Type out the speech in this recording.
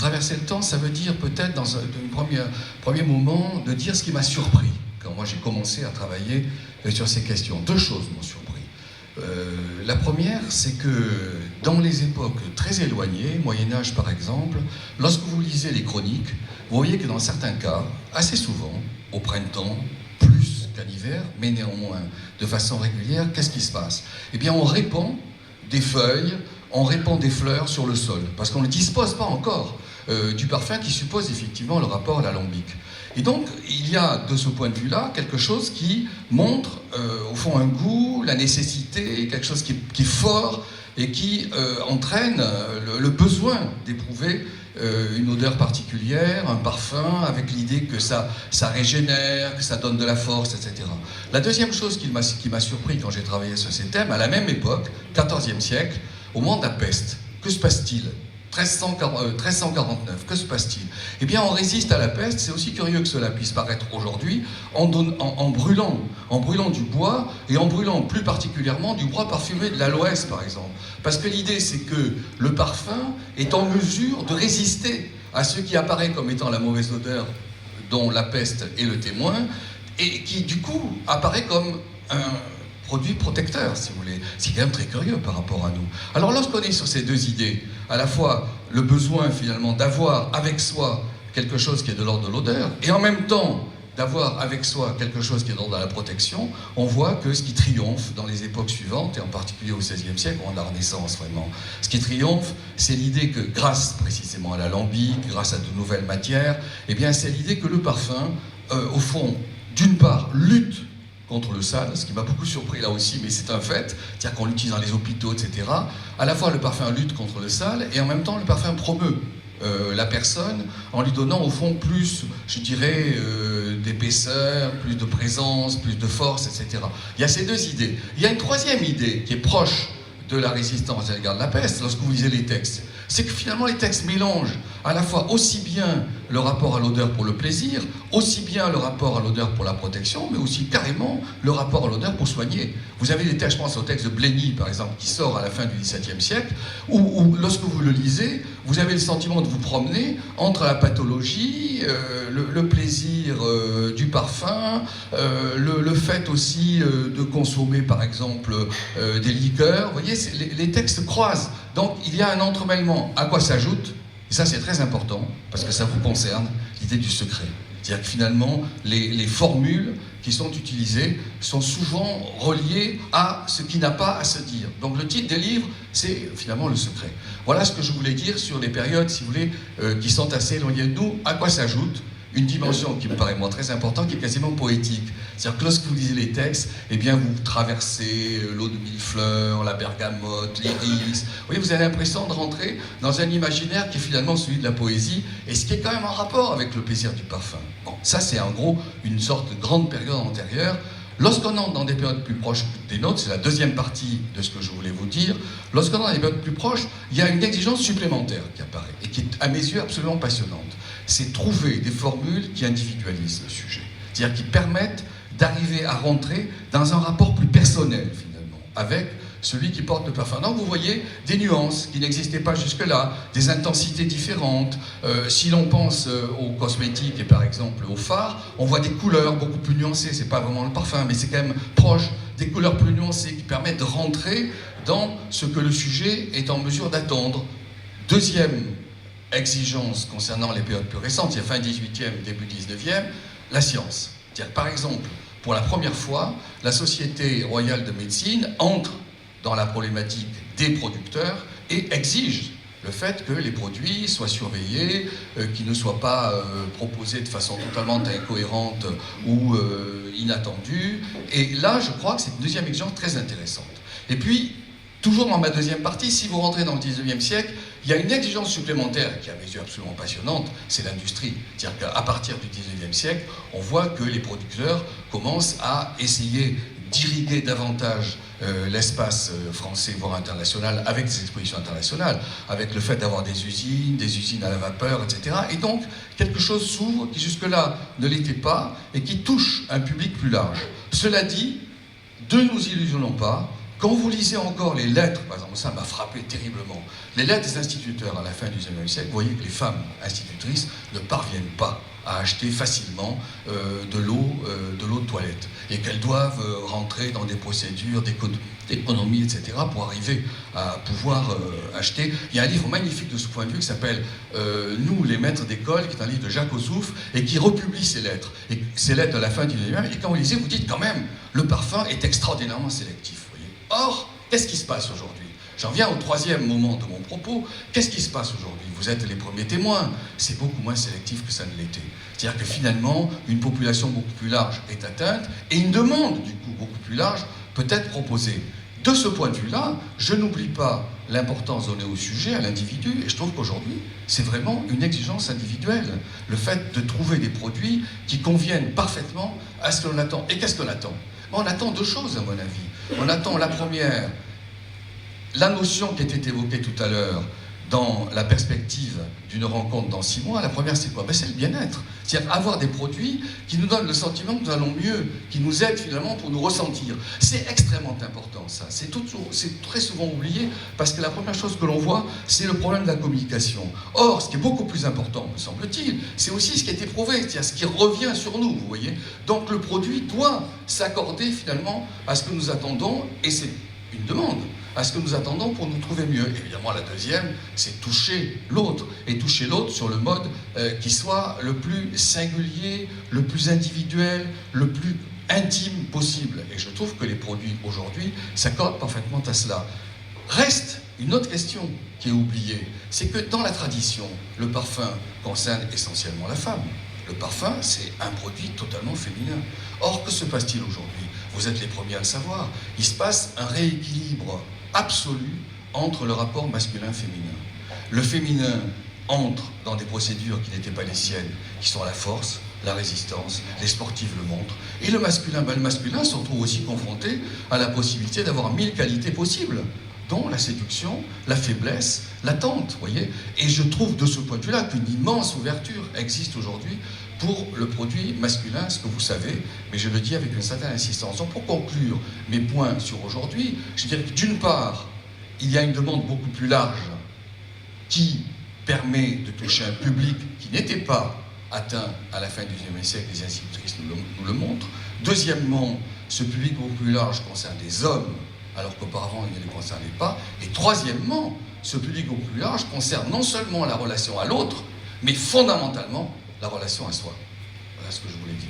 traverser le temps, ça veut dire peut-être dans un premier moment de dire ce qui m'a surpris quand moi j'ai commencé à travailler sur ces questions. Deux choses m'ont surpris. La première, c'est que dans les époques très éloignées, Moyen-Âge par exemple, lorsque vous lisez les chroniques, vous voyez que dans certains cas, assez souvent, au printemps, plus qu'à l'hiver, mais néanmoins de façon régulière, qu'est-ce qui se passe? Eh bien, on répand des feuilles, on répand des fleurs sur le sol, parce qu'on ne dispose pas encore du parfum qui suppose effectivement le rapport à l'alambic. Et donc, il y a de ce point de vue-là quelque chose qui montre au fond un goût, la nécessité, quelque chose qui est fort et qui entraîne le besoin d'éprouver une odeur particulière, un parfum, avec l'idée que ça régénère, que ça donne de la force, etc. La deuxième chose qui m'a surpris quand j'ai travaillé sur ces thèmes, à la même époque, 14e siècle, au moment de la peste, que se passe-t-il ? 1349, que se passe-t-il? Eh bien, on résiste à la peste, c'est aussi curieux que cela puisse paraître aujourd'hui, en brûlant du bois, et en brûlant plus particulièrement du bois parfumé de l'aloès, par exemple. Parce que l'idée, c'est que le parfum est en mesure de résister à ce qui apparaît comme étant la mauvaise odeur dont la peste est le témoin, et qui, du coup, apparaît comme un produit protecteur, si vous voulez. C'est quand même très curieux par rapport à nous. Alors lorsqu'on est sur ces deux idées, à la fois le besoin finalement d'avoir avec soi quelque chose qui est de l'ordre de l'odeur, et en même temps d'avoir avec soi quelque chose qui est de l'ordre de la protection, on voit que ce qui triomphe dans les époques suivantes, et en particulier au XVIe siècle, on a la Renaissance vraiment, ce qui triomphe, c'est l'idée que grâce précisément à l'alambic, grâce à de nouvelles matières, eh bien c'est l'idée que le parfum, au fond, d'une part, lutte contre le sale, ce qui m'a beaucoup surpris là aussi, mais c'est un fait, c'est-à-dire qu'on l'utilise dans les hôpitaux, etc. À la fois le parfum lutte contre le sale, et en même temps le parfum promeut la personne, en lui donnant au fond plus, je dirais, d'épaisseur, plus de présence, plus de force, etc. Il y a ces deux idées. Il y a une troisième idée qui est proche de la résistance à l'égard de la peste, lorsque vous lisez les textes, c'est que finalement les textes mélangent à la fois aussi bien le rapport à l'odeur pour le plaisir, aussi bien le rapport à l'odeur pour la protection, mais aussi carrément le rapport à l'odeur pour soigner. Vous avez des textes, je pense au texte de Blény, par exemple, qui sort à la fin du XVIIe siècle, où lorsque vous le lisez, vous avez le sentiment de vous promener entre la pathologie, le plaisir du parfum, le fait aussi de consommer, par exemple, des liqueurs. Vous voyez, les textes croisent. Donc, il y a un entremêlement. À quoi s'ajoute, et ça c'est très important, parce que ça vous concerne, l'idée du secret. C'est-à-dire que finalement, les formules qui sont utilisées sont souvent reliées à ce qui n'a pas à se dire. Donc le titre des livres, c'est finalement le secret. Voilà ce que je voulais dire sur les périodes, si vous voulez, qui sont assez éloignées de nous. À quoi s'ajoute une dimension qui me paraît moi très importante, qui est quasiment poétique. C'est-à-dire que lorsque vous lisez les textes, eh bien vous traversez l'eau de mille fleurs, la bergamote, l'iris. Vous voyez, vous avez l'impression de rentrer dans un imaginaire qui est finalement celui de la poésie, et ce qui est quand même en rapport avec le plaisir du parfum. Bon, ça c'est en gros une sorte de grande période antérieure. Lorsqu'on entre dans des périodes plus proches des nôtres, c'est la deuxième partie de ce que je voulais vous dire, lorsqu'on entre dans des périodes plus proches, il y a une exigence supplémentaire qui apparaît, et qui est à mes yeux absolument passionnante. C'est trouver des formules qui individualisent le sujet, c'est-à-dire qui permettent d'arriver à rentrer dans un rapport plus personnel, finalement, avec celui qui porte le parfum. Donc vous voyez des nuances qui n'existaient pas jusque-là, des intensités différentes. Si l'on pense aux cosmétiques et par exemple aux fards, on voit des couleurs beaucoup plus nuancées. C'est pas vraiment le parfum, mais c'est quand même proche des couleurs plus nuancées qui permettent de rentrer dans ce que le sujet est en mesure d'attendre. Deuxième exigence concernant les périodes plus récentes, c'est fin 18e, début 19e, la science. C'est-à-dire, par exemple, pour la première fois, la Société royale de médecine entre dans la problématique des producteurs et exige le fait que les produits soient surveillés, qu'ils ne soient pas proposés de façon totalement incohérente ou inattendue. Et là, je crois que c'est une deuxième exigence très intéressante. Et puis, toujours dans ma deuxième partie, si vous rentrez dans le 19e siècle, il y a une exigence supplémentaire qui est à mes yeux absolument passionnante, c'est l'industrie. C'est-à-dire qu'à partir du 19e siècle, on voit que les producteurs commencent à essayer d'irriguer davantage l'espace français, voire international, avec des expositions internationales, avec le fait d'avoir des usines à la vapeur, etc. Et donc, quelque chose s'ouvre qui jusque-là ne l'était pas et qui touche un public plus large. Cela dit, ne nous illusionnons pas, Quand vous lisez encore les lettres, par exemple, ça m'a frappé terriblement, les lettres des instituteurs à la fin du XIXe siècle, vous voyez que les femmes institutrices ne parviennent pas à acheter facilement de l'eau de toilette et qu'elles doivent rentrer dans des procédures d'économie, etc. pour arriver à pouvoir acheter. Il y a un livre magnifique de ce point de vue qui s'appelle Nous, les maîtres d'école, qui est un livre de Jacques Ossouf et qui republie ces lettres. Et ces lettres de la fin du XIXe, et quand vous lisez, vous dites quand même, le parfum est extraordinairement sélectif. Vous voyez. Or, qu'est-ce qui se passe aujourd'hui ? J'en viens au troisième moment de mon propos. Qu'est-ce qui se passe aujourd'hui? Vous êtes les premiers témoins. C'est beaucoup moins sélectif que ça ne l'était. C'est-à-dire que finalement, une population beaucoup plus large est atteinte et une demande, du coup, beaucoup plus large peut être proposée. De ce point de vue-là, je n'oublie pas l'importance donnée au sujet, à l'individu, et je trouve qu'aujourd'hui, c'est vraiment une exigence individuelle. Le fait de trouver des produits qui conviennent parfaitement à ce que l'on attend. Et qu'est-ce qu'on attend? On attend deux choses, à mon avis. On attend la première, la notion qui était évoquée tout à l'heure dans la perspective d'une rencontre dans 6 mois, la première c'est quoi? Ben, c'est le bien-être. C'est-à-dire avoir des produits qui nous donnent le sentiment que nous allons mieux, qui nous aident finalement pour nous ressentir. C'est extrêmement important ça. C'est très souvent oublié parce que la première chose que l'on voit, c'est le problème de la communication. Or, ce qui est beaucoup plus important, me semble-t-il, c'est aussi ce qui est éprouvé, c'est-à-dire ce qui revient sur nous, vous voyez. Donc le produit doit s'accorder finalement à ce que nous attendons, et c'est une demande, à ce que nous attendons pour nous trouver mieux. Évidemment, la deuxième, c'est toucher l'autre, et toucher l'autre sur le mode qui soit le plus singulier, le plus individuel, le plus intime possible. Et je trouve que les produits aujourd'hui s'accordent parfaitement à cela. Reste une autre question qui est oubliée, c'est que dans la tradition, le parfum concerne essentiellement la femme. Le parfum, c'est un produit totalement féminin. Or, que se passe-t-il aujourd'hui? Vous êtes les premiers à le savoir. Il se passe un rééquilibre absolu entre le rapport masculin-féminin. Le féminin entre dans des procédures qui n'étaient pas les siennes, qui sont la force, la résistance, les sportifs le montrent. Et le masculin se retrouve aussi confronté à la possibilité d'avoir 1000 qualités possibles, dont la séduction, la faiblesse, l'attente, voyez. Et je trouve de ce point de vue-là qu'une immense ouverture existe aujourd'hui pour le produit masculin, ce que vous savez, mais je le dis avec une certaine insistance. Donc pour conclure mes points sur aujourd'hui, je dirais que d'une part, il y a une demande beaucoup plus large qui permet de toucher un public qui n'était pas atteint à la fin du XIXe siècle, les institutrices nous le montrent. Deuxièmement, ce public beaucoup plus large concerne des hommes, alors qu'auparavant il ne les concernait pas. Et troisièmement, ce public beaucoup plus large concerne non seulement la relation à l'autre, mais fondamentalement la relation à soi. Voilà ce que je voulais dire.